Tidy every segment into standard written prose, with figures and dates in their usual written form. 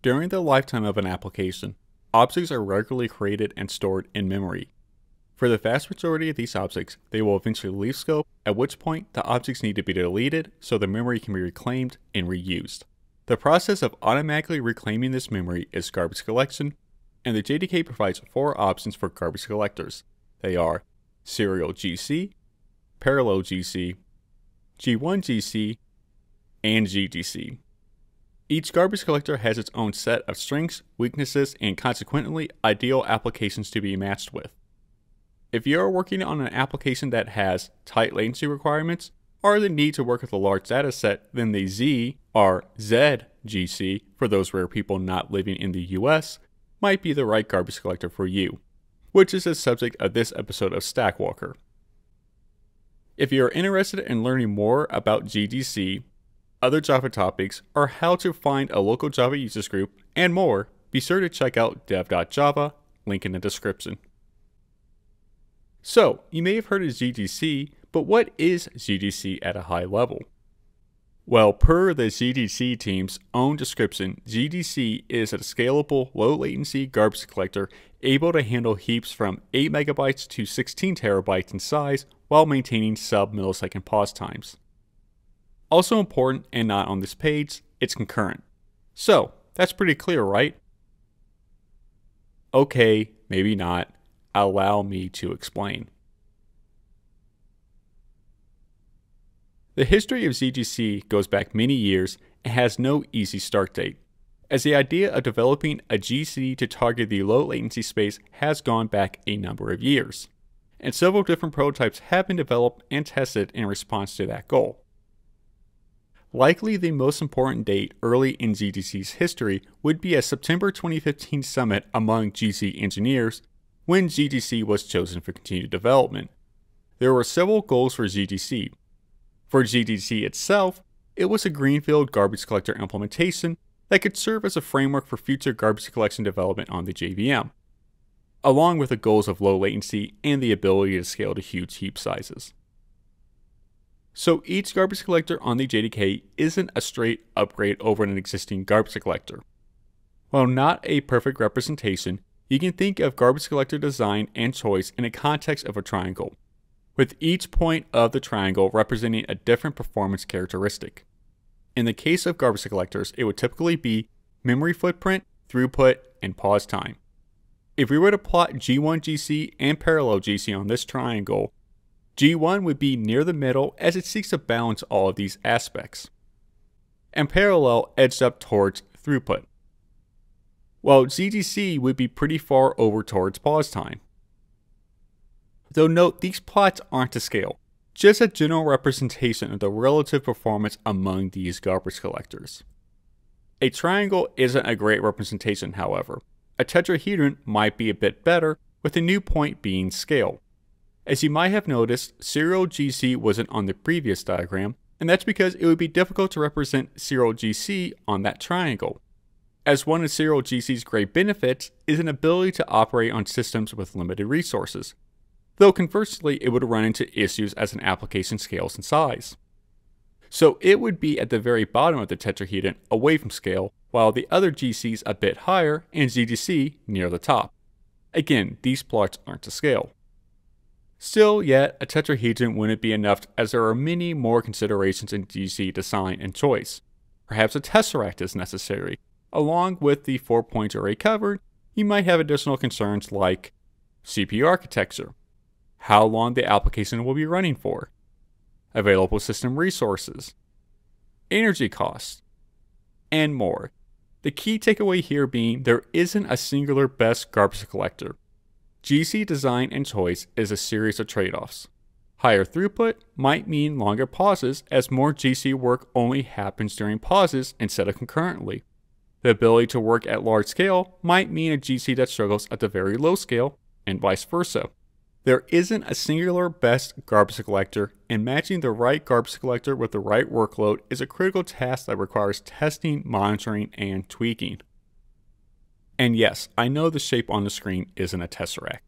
During the lifetime of an application, objects are regularly created and stored in memory. For the vast majority of these objects, they will eventually leave scope, at which point the objects need to be deleted so the memory can be reclaimed and reused. The process of automatically reclaiming this memory is garbage collection, and the JDK provides 4 options for garbage collectors. They are serial GC, parallel GC, G1 GC, and ZGC. Each garbage collector has its own set of strengths, weaknesses, and consequently ideal applications to be matched with. If you are working on an application that has tight latency requirements or the need to work with a large data set, then the Z or ZGC, for those rare people not living in the US, might be the right garbage collector for you, which is the subject of this episode of Stackwalker. If you are interested in learning more about ZGC, other Java topics, or how to find a local Java users group, and more, be sure to check out dev.java, link in the description. So, you may have heard of ZGC, but what is ZGC at a high level? Well, per the ZGC team's own description, ZGC is a scalable, low-latency garbage collector able to handle heaps from 8 megabytes to 16 terabytes in size while maintaining sub-millisecond pause times. Also important, and not on this page, it's concurrent. So, that's pretty clear, right? Okay, maybe not. Allow me to explain. The history of ZGC goes back many years and has no easy start date, as the idea of developing a GC to target the low latency space has gone back a number of years, and several different prototypes have been developed and tested in response to that goal. Likely the most important date early in ZGC's history would be a September 2015 summit among GC engineers when ZGC was chosen for continued development. There were several goals for ZGC. For ZGC itself, it was a greenfield garbage collector implementation that could serve as a framework for future garbage collection development on the JVM, along with the goals of low latency and the ability to scale to huge heap sizes. So each garbage collector on the JDK isn't a straight upgrade over an existing garbage collector. While not a perfect representation, you can think of garbage collector design and choice in a context of a triangle, with each point of the triangle representing a different performance characteristic. In the case of garbage collectors, it would typically be memory footprint, throughput, and pause time. If we were to plot G1 GC and parallel GC on this triangle, G1 would be near the middle as it seeks to balance all of these aspects, and parallel edged up towards throughput, while ZGC would be pretty far over towards pause time. Though note, these plots aren't to scale, just a general representation of the relative performance among these garbage collectors. A triangle isn't a great representation, however. A tetrahedron might be a bit better, with the new point being scale. As you might have noticed, serial GC wasn't on the previous diagram, and that's because it would be difficult to represent serial GC on that triangle, as one of serial GC's great benefits is an ability to operate on systems with limited resources, though conversely it would run into issues as an application scales in size. So it would be at the very bottom of the tetrahedron away from scale, while the other GC's a bit higher and ZGC near the top. Again, these plots aren't to scale. Still, yet, a tetrahedron wouldn't be enough as there are many more considerations in GC design and choice. Perhaps a tesseract is necessary. Along with the 4 points already covered, you might have additional concerns like CPU architecture, how long the application will be running for, available system resources, energy costs, and more. The key takeaway here being there isn't a singular best garbage collector. GC design and choice is a series of trade-offs. Higher throughput might mean longer pauses as more GC work only happens during pauses instead of concurrently. The ability to work at large scale might mean a GC that struggles at the very low scale, and vice versa. There isn't a singular best garbage collector, and matching the right garbage collector with the right workload is a critical task that requires testing, monitoring, and tweaking. And yes, I know the shape on the screen isn't a tesseract.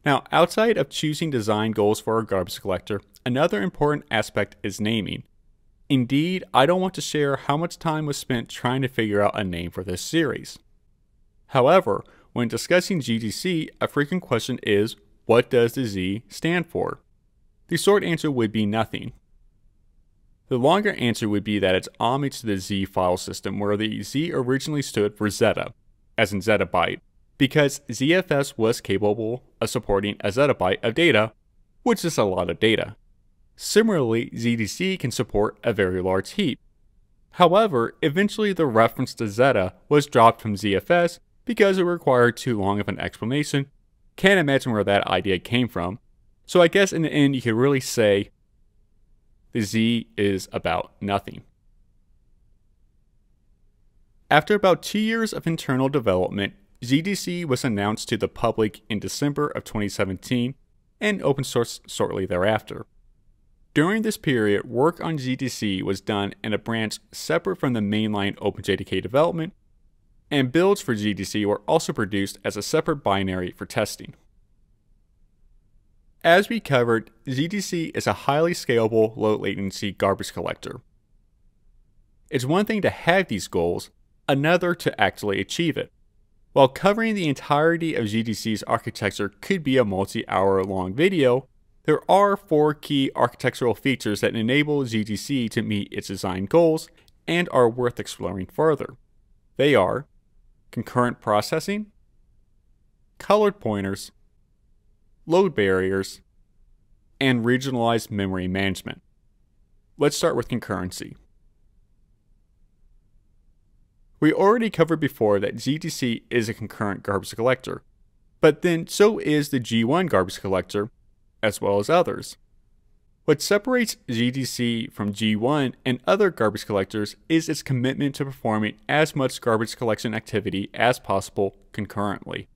Now, outside of choosing design goals for a garbage collector, another important aspect is naming. Indeed, I don't want to share how much time was spent trying to figure out a name for this series. However, when discussing ZGC, a frequent question is, what does the Z stand for? The short answer would be nothing. The longer answer would be that it's homage to the Z file system, where the Z originally stood for zetta, as in zettabyte, because ZFS was capable of supporting a zettabyte of data, which is a lot of data. Similarly, ZGC can support a very large heap. However, eventually the reference to zetta was dropped from ZFS because it required too long of an explanation. Can't imagine where that idea came from. So I guess in the end you could really say the Z is about nothing. After about 2 years of internal development, ZGC was announced to the public in December of 2017 and open sourced shortly thereafter. During this period, work on ZGC was done in a branch separate from the mainline OpenJDK development, and builds for ZGC were also produced as a separate binary for testing. As we covered, ZGC is a highly scalable, low-latency garbage collector. It's one thing to have these goals, another to actually achieve it. While covering the entirety of ZGC's architecture could be a multi-hour long video, there are 4 key architectural features that enable ZGC to meet its design goals and are worth exploring further. They are concurrent processing, colored pointers, load barriers, and regionalized memory management. Let's start with concurrency. We already covered before that ZGC is a concurrent garbage collector, but then so is the G1 garbage collector, as well as others. What separates ZGC from G1 and other garbage collectors is its commitment to performing as much garbage collection activity as possible concurrently.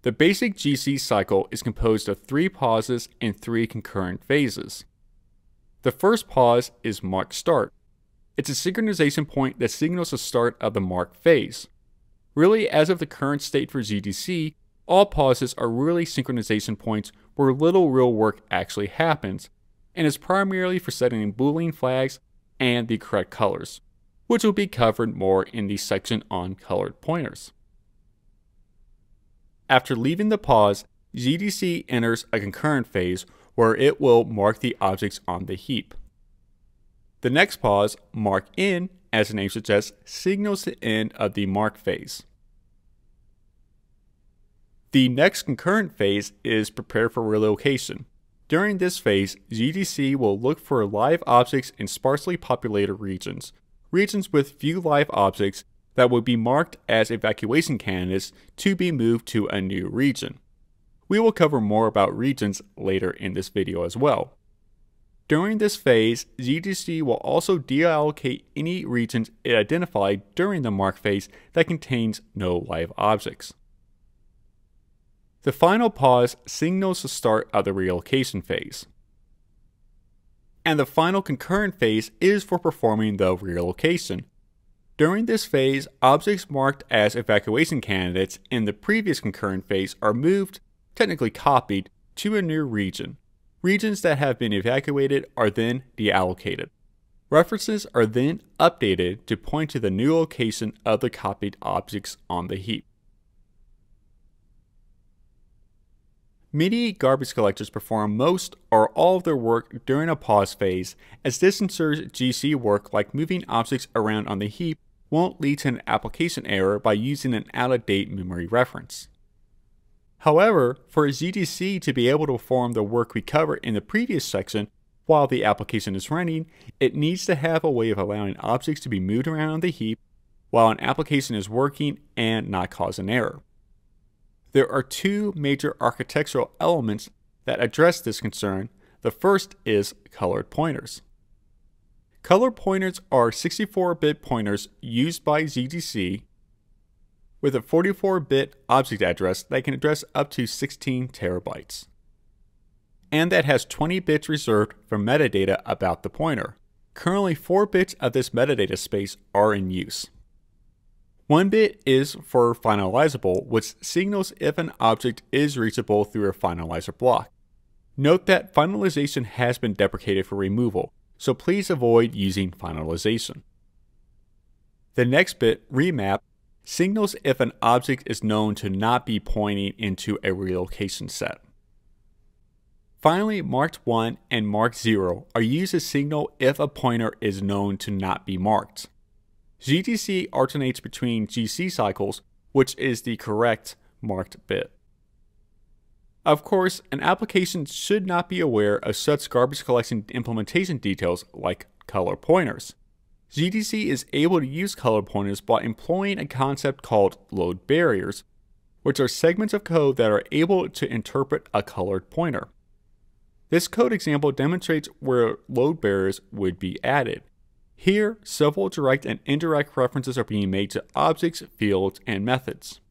The basic GC cycle is composed of 3 pauses and 3 concurrent phases. The first pause is mark start. It's a synchronization point that signals the start of the mark phase. Really, as of the current state for ZGC, all pauses are really synchronization points where little real work actually happens, and is primarily for setting Boolean flags and the correct colors, which will be covered more in the section on colored pointers. After leaving the pause, ZGC enters a concurrent phase where it will mark the objects on the heap. The next pause, mark in, as the name suggests, signals the end of the mark phase. The next concurrent phase is prepare for relocation. During this phase, ZGC will look for live objects in sparsely populated regions, regions with few live objects that will be marked as evacuation candidates to be moved to a new region. We will cover more about regions later in this video as well. During this phase, ZGC will also deallocate any regions it identified during the mark phase that contains no live objects. The final pause signals the start of the relocation phase. And the final concurrent phase is for performing the relocation. During this phase, objects marked as evacuation candidates in the previous concurrent phase are moved, technically copied, to a new region. Regions that have been evacuated are then deallocated. References are then updated to point to the new location of the copied objects on the heap. Many garbage collectors perform most or all of their work during a pause phase, as this ensures GC work like moving objects around on the heap won't lead to an application error by using an out-of-date memory reference. However, for ZGC to be able to perform the work we covered in the previous section while the application is running, it needs to have a way of allowing objects to be moved around on the heap while an application is working and not cause an error. There are 2 major architectural elements that address this concern. The first is colored pointers. Colored pointers are 64-bit pointers used by ZGC with a 44-bit object address that can address up to 16 terabytes, and that has 20 bits reserved for metadata about the pointer. Currently, 4 bits of this metadata space are in use. 1 bit is for finalizable, which signals if an object is reachable through a finalizer block. Note that finalization has been deprecated for removal, so please avoid using finalization. The next bit, remap, signals if an object is known to not be pointing into a relocation set. Finally, marked 1 and marked 0 are used to signal if a pointer is known to not be marked. ZGC alternates between GC cycles, which is the correct marked bit. Of course, an application should not be aware of such garbage collection implementation details like color pointers. ZGC is able to use color pointers by employing a concept called load barriers, which are segments of code that are able to interpret a colored pointer. This code example demonstrates where load barriers would be added. Here, several direct and indirect references are being made to objects, fields, and methods.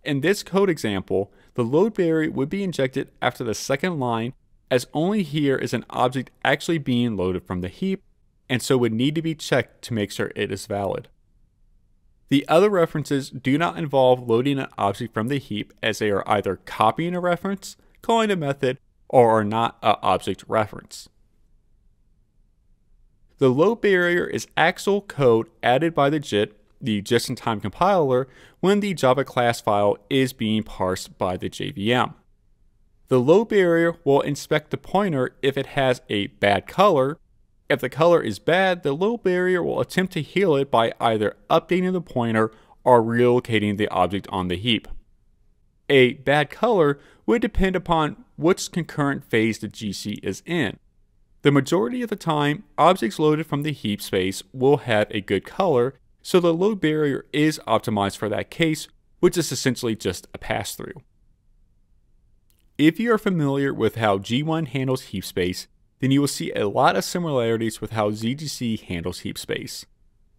In this code example, the load barrier would be injected after the second line, as only here is an object actually being loaded from the heap, and so would need to be checked to make sure it is valid. The other references do not involve loading an object from the heap, as they are either copying a reference, calling a method, or are not an object reference. The load barrier is actual code added by the JIT, the just-in-time compiler, when the Java class file is being parsed by the JVM. The load barrier will inspect the pointer if it has a bad color. If the color is bad, the load barrier will attempt to heal it by either updating the pointer or relocating the object on the heap. A bad color would depend upon which concurrent phase the GC is in. The majority of the time, objects loaded from the heap space will have a good color, so the load barrier is optimized for that case, which is essentially just a pass-through. If you are familiar with how G1 handles heap space, then you will see a lot of similarities with how ZGC handles heap space.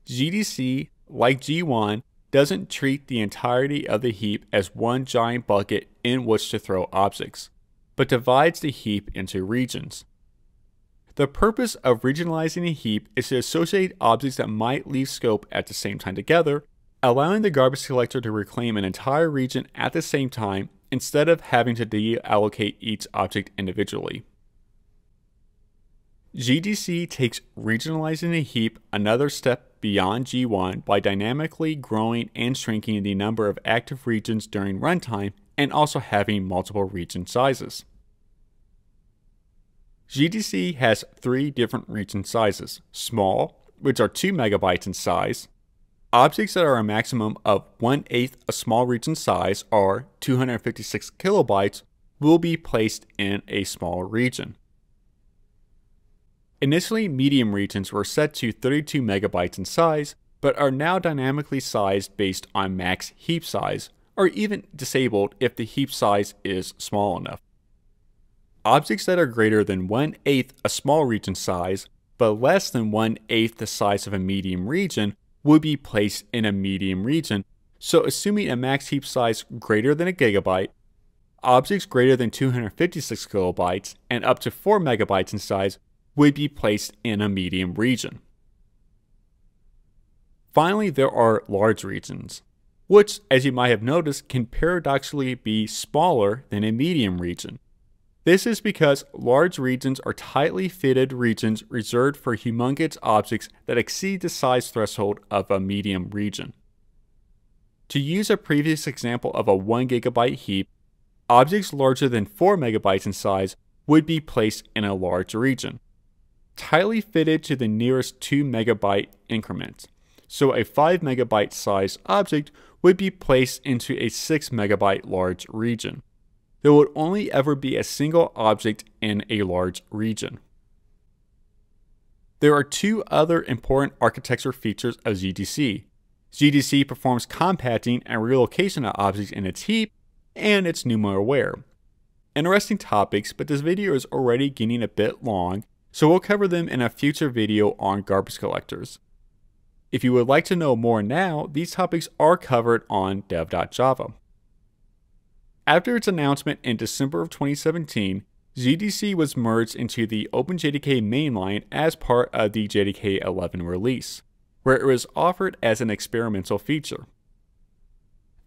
ZGC, like G1, doesn't treat the entirety of the heap as one giant bucket in which to throw objects, but divides the heap into regions. The purpose of regionalizing a heap is to associate objects that might leave scope at the same time together, allowing the garbage collector to reclaim an entire region at the same time instead of having to deallocate each object individually. ZGC takes regionalizing a heap another step beyond G1 by dynamically growing and shrinking the number of active regions during runtime and also having multiple region sizes. ZGC has 3 different region sizes: small, which are 2 megabytes in size; objects that are a maximum of 1/8 a small region size, or 256 kilobytes, will be placed in a small region. Initially, medium regions were set to 32 megabytes in size, but are now dynamically sized based on max heap size, or even disabled if the heap size is small enough. Objects that are greater than 1/8 a small region size, but less than 1/8 the size of a medium region, would be placed in a medium region, so assuming a max heap size greater than a gigabyte, objects greater than 256 kilobytes and up to 4 megabytes in size would be placed in a medium region. Finally, there are large regions, which, as you might have noticed, can paradoxically be smaller than a medium region. This is because large regions are tightly fitted regions reserved for humongous objects that exceed the size threshold of a medium region. To use a previous example of a 1 gigabyte heap, objects larger than 4 megabytes in size would be placed in a large region, tightly fitted to the nearest 2 megabyte increment. So a 5 megabyte size object would be placed into a 6 megabyte large region. There would only ever be a single object in a large region. There are 2 other important architecture features of ZGC. ZGC performs compacting and relocation of objects in its heap, and it's NUMA aware. Interesting topics, but this video is already getting a bit long, so we'll cover them in a future video on garbage collectors. If you would like to know more now, these topics are covered on dev.java. After its announcement in December of 2017, ZGC was merged into the OpenJDK mainline as part of the JDK 11 release, where it was offered as an experimental feature.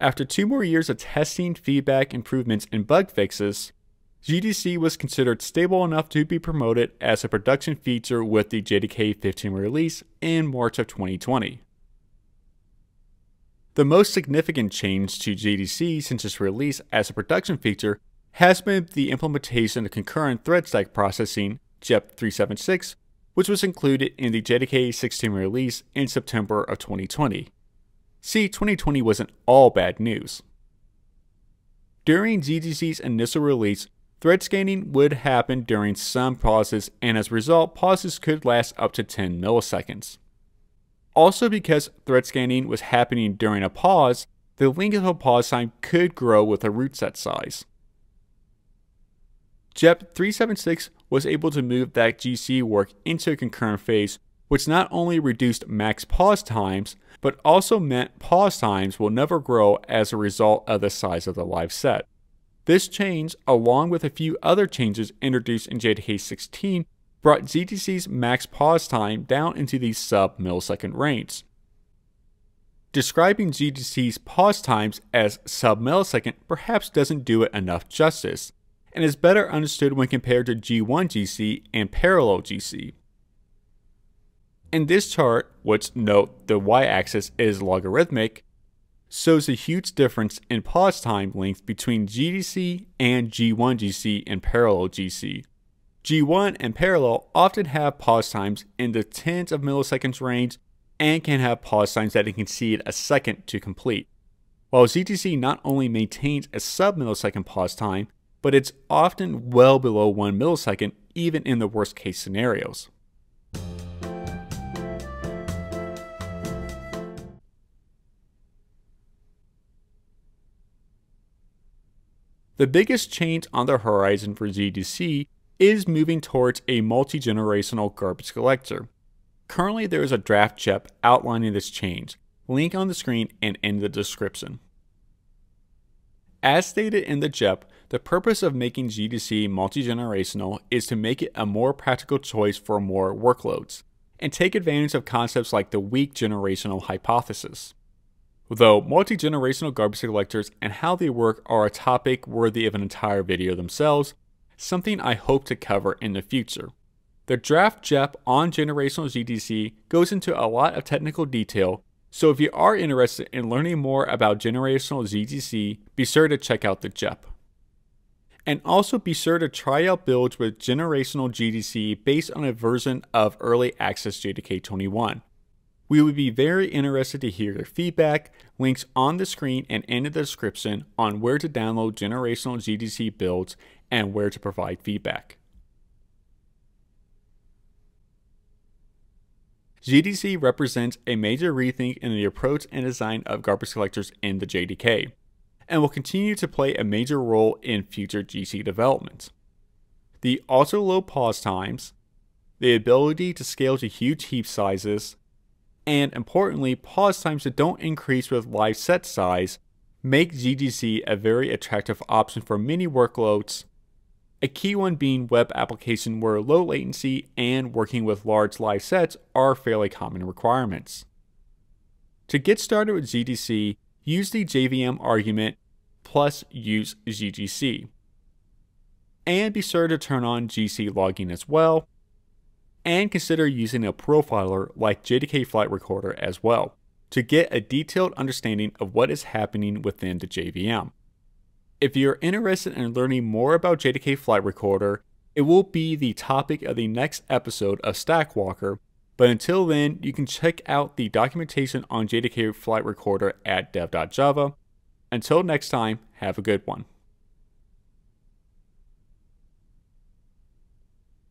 After 2 more years of testing, feedback, improvements, and bug fixes, ZGC was considered stable enough to be promoted as a production feature with the JDK 15 release in March of 2020. The most significant change to ZGC since its release as a production feature has been the implementation of concurrent thread stack processing, JEP 376, which was included in the JDK 16 release in September of 2020. See, 2020 wasn't all bad news. During ZGC's initial release, thread scanning would happen during some pauses, and as a result, pauses could last up to 10 milliseconds. Also, because thread scanning was happening during a pause, the length of a pause time could grow with a root set size. JEP 376 was able to move that GC work into a concurrent phase, which not only reduced max pause times, but also meant pause times will never grow as a result of the size of the live set. This change, along with a few other changes introduced in JDK 16, brought ZGC's max pause time down into the sub-millisecond range. Describing ZGC's pause times as sub-millisecond perhaps doesn't do it enough justice, and is better understood when compared to G1 GC and parallel GC. In this chart, which note the y-axis is logarithmic, shows a huge difference in pause time length between ZGC and G1 GC and parallel GC. G1 and parallel often have pause times in the tens of milliseconds range and can have pause times that can exceed a second to complete, while ZGC not only maintains a sub-millisecond pause time, but it's often well below 1 millisecond even in the worst case scenarios. The biggest change on the horizon for ZGC is moving towards a multi-generational garbage collector. Currently, there is a draft JEP outlining this change, link on the screen and in the description. As stated in the JEP, the purpose of making ZGC multi-generational is to make it a more practical choice for more workloads, and take advantage of concepts like the weak generational hypothesis. Though multi-generational garbage collectors and how they work are a topic worthy of an entire video themselves, something I hope to cover in the future. The draft JEP on generational ZGC goes into a lot of technical detail, so if you are interested in learning more about generational ZGC, be sure to check out the JEP. And also be sure to try out builds with generational ZGC based on a version of Early Access JDK 21. We would be very interested to hear your feedback, links on the screen and in the description on where to download generational ZGC builds and where to provide feedback. ZGC represents a major rethink in the approach and design of garbage collectors in the JDK, and will continue to play a major role in future GC development. The ultra-low pause times, the ability to scale to huge heap sizes, and importantly, pause times that don't increase with live set size make ZGC a very attractive option for many workloads, a key one being web application where low latency and working with large live sets are fairly common requirements. To get started with ZGC, use the JVM argument plus use ZGC. And be sure to turn on GC logging as well, and consider using a profiler like JDK Flight Recorder as well to get a detailed understanding of what is happening within the JVM. If you're interested in learning more about JDK Flight Recorder, it will be the topic of the next episode of Stackwalker, but until then, you can check out the documentation on JDK Flight Recorder at dev.java. Until next time, have a good one.